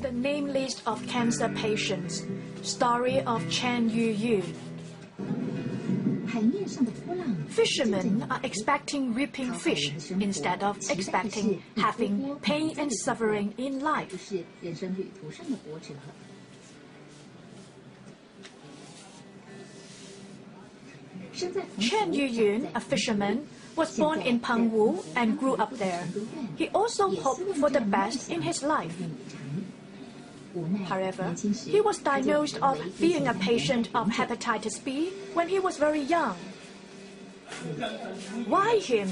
The name list of cancer patients. Story of Chen Yuyu. Fishermen are expecting reaping fish instead of expecting having pain and suffering in life. Chen Yuyu, a fisherman, was born in Pengwu and grew up there. He also hoped for the best in his life. However, he was diagnosed of being a patient of hepatitis B when he was very young. Why him?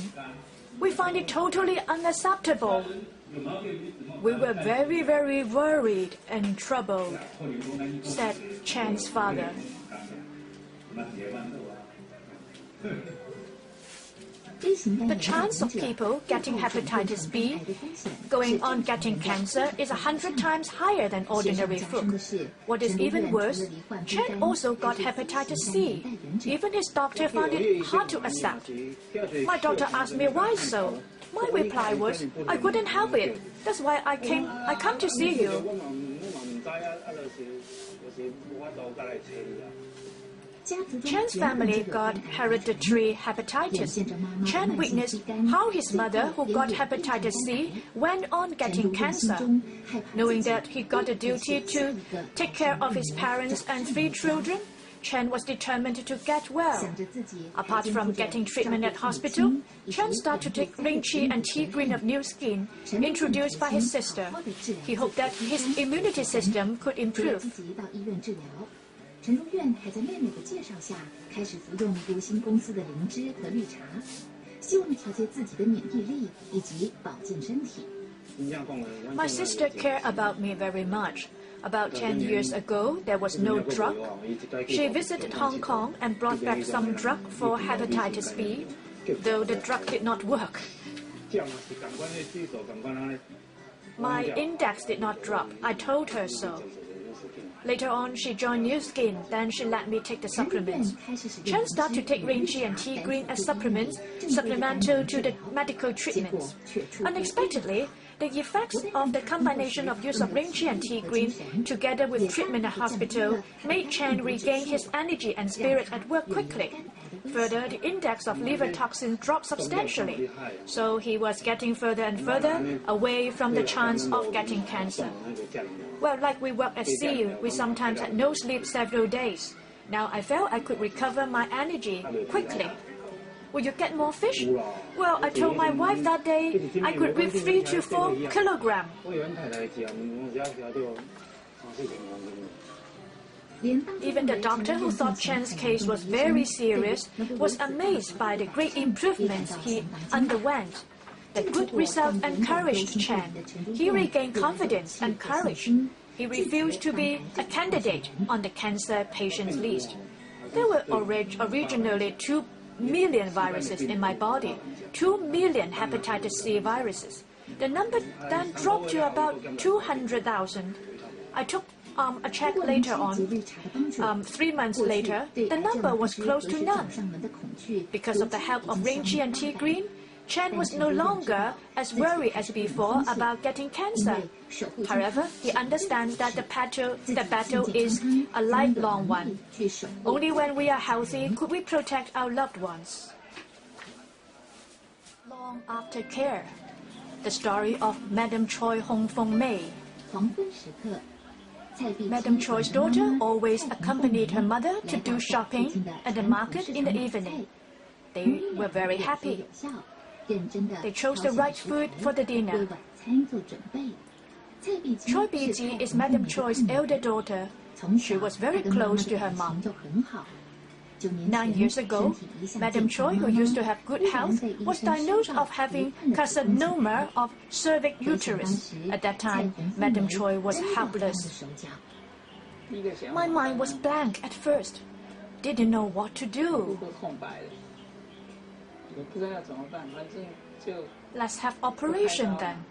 We find it totally unacceptable. We were very, very worried and troubled, said Chen's father. The chance of people getting hepatitis B going on getting cancer is 100 times higher than ordinary food. What is even worse, Chen also got hepatitis C. Even his doctor found it hard to accept. My doctor asked me why so. My reply was, I couldn't help it. That's why I come to see you. Chen's family got hereditary hepatitis. Chen witnessed how his mother, who got hepatitis C, went on getting cancer. Knowing that he got a duty to take care of his parents and 3 children, Chen was determined to get well. Apart from getting treatment at hospital, Chen started to take Reishi and Teegreen of New Skin, introduced by his sister. He hoped that his immunity system could improve. 陈如愿还在妹妹的介绍下开始服用如新公司的灵芝和绿茶，希望调节自己的免疫力以及保健身体。My sister cared about me very much. About 10 years ago, there was no drug. She visited Hong Kong and brought back some drug for hepatitis B, though the drug did not work. My index did not drop. I told her so. Later on, she joined New Skin, then she let me take the supplements. Chen started to take Reishi and Teegreen as supplements, supplemental to the medical treatments. Unexpectedly, the effects of the combination of use of Reishi and Teegreen together with treatment at hospital made Chen regain his energy and spirit at work quickly. Further, the index of liver toxin dropped substantially, so he was getting further and further away from the chance of getting cancer. Well, like we work at sea, we sometimes had no sleep several days. Now I felt I could recover my energy quickly. Will you get more fish? Well, I told my wife that day I could reap 3 to 4 kilograms. Even the doctor who thought Chen's case was very serious was amazed by the great improvements he underwent. The good result encouraged Chen. He regained confidence and courage. He refused to be a candidate on the cancer patients list. There were originally 2 million viruses in my body, 2 million hepatitis C viruses. The number then dropped to about 200,000. I took a check later on. 3 months later, the number was close to none. Because of the help of Reishi and Teegreen, Chen was no longer as worried as before about getting cancer. However, he understands that the battle is a lifelong one. Only when we are healthy could we protect our loved ones. Long after care, the story of Madam Choi Hong Feng Mei. Madam Choi's daughter always accompanied her mother to do shopping at the market in the evening. They were very happy. They chose the right food for the dinner. Choi Biji is Madam Choi's elder daughter. She was very close to her mom. 9 years ago, Madam Choi, who used to have good health, was diagnosed of having carcinoma of cervix uterus. At that time, Madam Choi was helpless. My mind was blank at first. Didn't know what to do. Let's have operation then.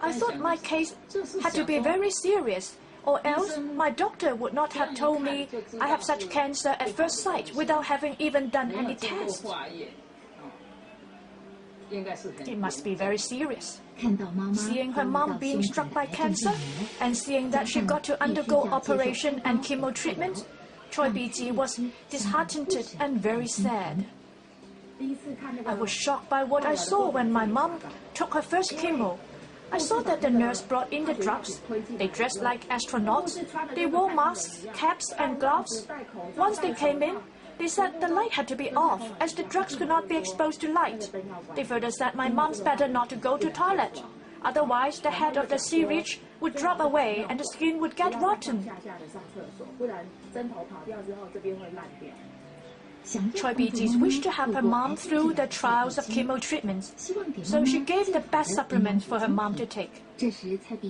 I thought my case had to be very serious, or else my doctor would not have told me I have such cancer at first sight without having even done any tests. It must be very serious. Seeing her mom being struck by cancer and seeing that she got to undergo operation and chemo treatment, Choi Bi-ji was disheartened and very sad. I was shocked by what I saw when my mom took her first chemo. I saw that the nurse brought in the drugs. They dressed like astronauts. They wore masks, caps, and gloves. Once they came in, they said the light had to be off as the drugs could not be exposed to light. They further said my mom's better not to go to toilet. Otherwise, the head of the syringe would drop away and the skin would get rotten. Choi Bi-ji's wished to help her mom through the trials of chemo treatments, so she gave the best supplements for her mom to take.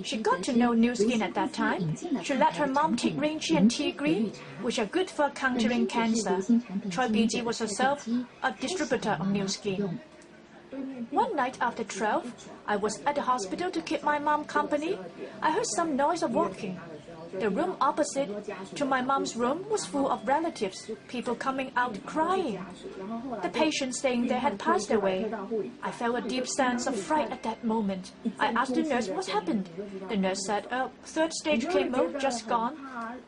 She got to know Nu Skin at that time. She let her mom take Reishi and Teegreen, which are good for countering cancer. Choi Bi-ji was herself a distributor of Nu Skin. One night after 12, I was at the hospital to keep my mom company. I heard some noise of walking. The room opposite to my mom's room was full of relatives, people coming out crying. The patient saying they had passed away. I felt a deep sense of fright at that moment. I asked the nurse what happened. The nurse said, third stage chemo, just gone.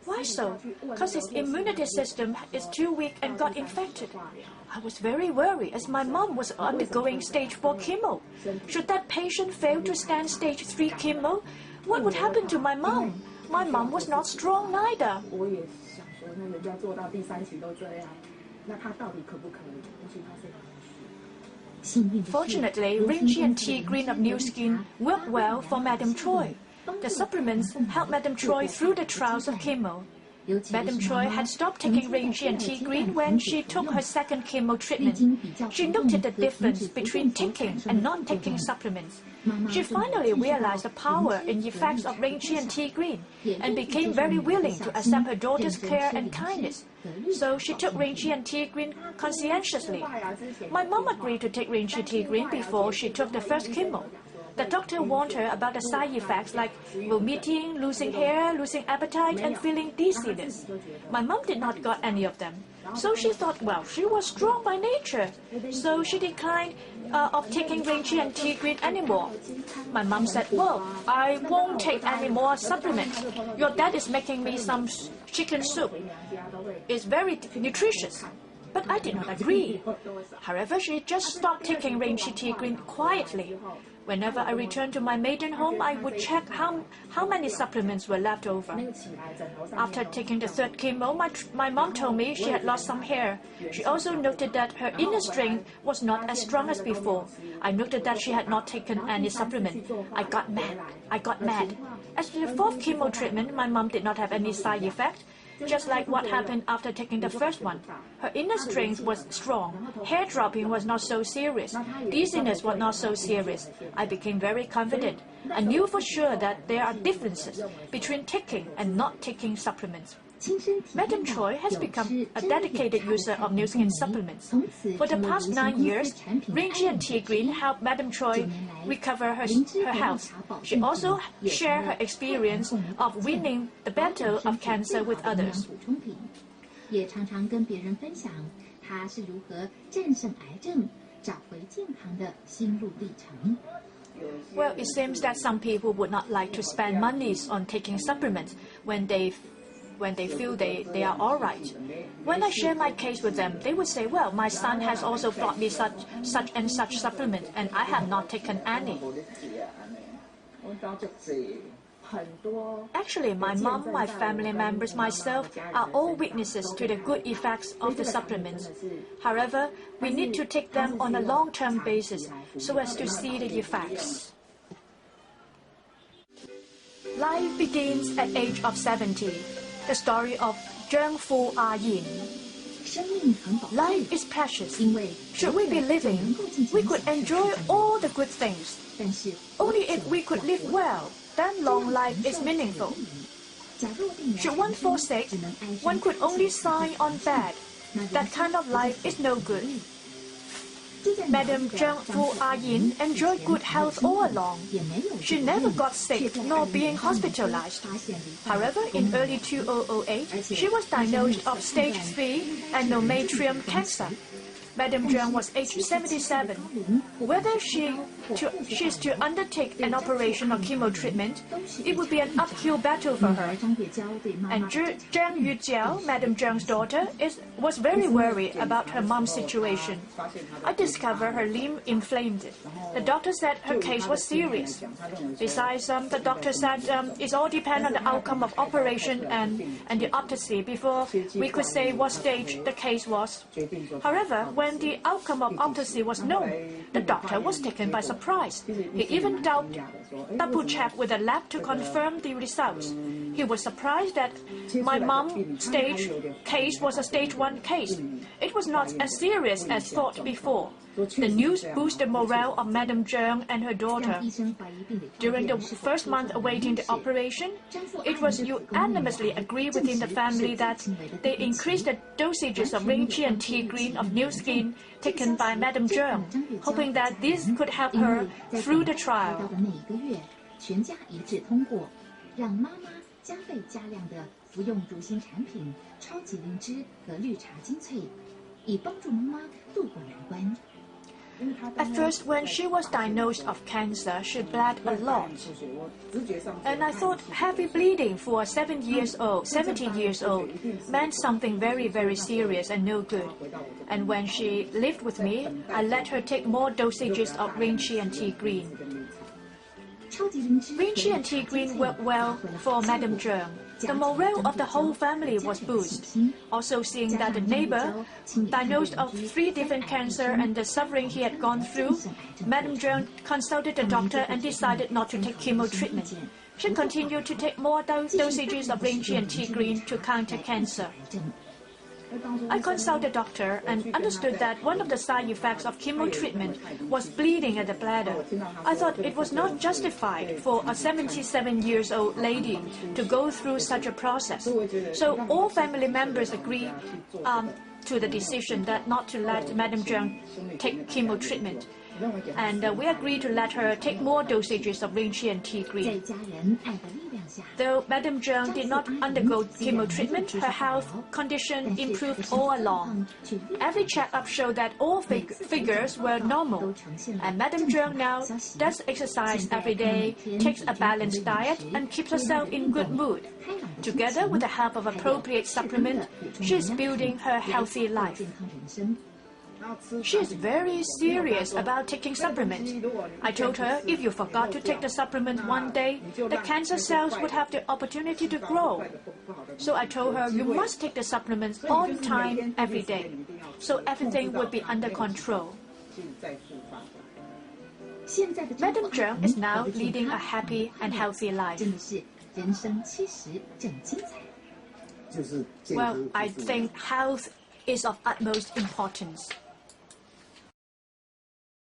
Why so? Because his immunity system is too weak and got infected. I was very worried as my mom was undergoing stage 4 chemo. Should that patient fail to stand stage 3 chemo, what would happen to my mom? My mom was not strong neither. Fortunately, Reishi and Teegreen of Nu Skin worked well for Madam Choi. The supplements helped Madam Choi through the trials of chemo. Madam Choi had stopped taking Reishi and Teegreen when she took her second chemo treatment. She noted the difference between taking and not taking supplements. She finally realized the power and effects of Reishi and Teegreen and became very willing to accept her daughter's care and kindness. So she took Reishi and Teegreen conscientiously. My mom agreed to take Reishi Teegreen before she took the first chemo. The doctor warned her about the side effects like vomiting, losing hair, losing appetite, and feeling dizziness. My mom did not got any of them. So she thought, well, she was strong by nature. So she declined of taking Reishi and Teegreen anymore. My mom said, well, I won't take any more supplements. Your dad is making me some chicken soup. It's very nutritious. But I did not agree. However, she just stopped taking Reishi Teegreen quietly. Whenever I returned to my maiden home, I would check how many supplements were left over. After taking the third chemo, my mom told me she had lost some hair. She also noted that her inner strength was not as strong as before. I noted that she had not taken any supplement. I got mad. As to the fourth chemo treatment, my mom did not have any side effect. Just like what happened after taking the first one. Her inner strength was strong. Hair dropping was not so serious. Dizziness was not so serious. I became very confident. I knew for sure that there are differences between taking and not taking supplements. Madam Choi has become a dedicated user of Nu Skin supplements. For the past 9 years, Reishi and Teegreen helped Madam Choi recover her health. She also shared her experience of winning the battle of cancer with others. Well, it seems that some people would not like to spend monies on taking supplements when they feel they are all right. When I share my case with them, they would say, well, my son has also brought me such and such supplement, and I have not taken any. Actually, my mom, my family members, myself are all witnesses to the good effects of the supplements. However, we need to take them on a long-term basis so as to see the effects. Life begins at age of 70. The story of Fu Yin. Life is precious. Should we be living, we could enjoy all the good things. Only if we could live well, then long life is meaningful. Should one fall sick, one could only sigh on bed. That kind of life is no good. Madam Fu Yin enjoyed good health all along. She never got sick nor being hospitalized. However, in early 2008, she was diagnosed of stage 3 endometrium cancer. Madame Zhang was aged 77. Whether she's to undertake an operation or chemo treatment, it would be an uphill battle for her. And Zhang Yujiao, Madame Zhang's daughter, was very worried about her mom's situation. I discovered her limb inflamed. The doctor said her case was serious. Besides, the doctor said it all depends on the outcome of operation and the autopsy before we could say what stage the case was. However, when the outcome of autopsy was known, the doctor was taken by surprise. He even double-checked with the lab to confirm the results. He was surprised that my mom's case was a stage 1 case. It was not as serious as thought before. The news boosted the morale of Madame Zhang and her daughter. During the first month awaiting the operation, it was unanimously agreed within the family that they increased the dosages of Reishi and Teegreen of new skin taken by Madame Zhang, hoping that this could help her through the trial. 全家一致通过，让妈妈加倍加量的服用乳新产品超级灵芝和绿茶精粹，以帮助妈妈度过难关。 At first, when she was diagnosed of cancer, she bled a lot. And I thought heavy bleeding for a 70 years old meant something very, very serious and no good. And when she lived with me, I let her take more dosages of Reishi and Teegreen. Reishi and Teegreen worked well for Madame Zhang. The morale of the whole family was boosted. Also seeing that the neighbor, diagnosed of 3 different cancers and the suffering he had gone through, Madame Zhang consulted the doctor and decided not to take chemo treatment. She continued to take more dosages of Reishi and Teegreen to counter cancer. I consulted the doctor and understood that one of the side effects of chemo treatment was bleeding at the bladder. I thought it was not justified for a 77-year-old lady to go through such a process. So all family members agreed to the decision that not to let Madame Zhang take chemo treatment. And we agreed to let her take more dosages of Reishi and Teegreen. Though Madame Zhang did not undergo chemo treatment, her health condition improved all along. Every checkup showed that all figures were normal. And Madame Zhang now does exercise every day, takes a balanced diet, and keeps herself in good mood. Together with the help of appropriate supplement, she is building her healthy life. She is very serious about taking supplements. I told her if you forgot to take the supplement one day, the cancer cells would have the opportunity to grow. So I told her you must take the supplements on time every day, so everything would be under control. Madame Zhang is now leading a happy and healthy life. Well, I think health is of utmost importance.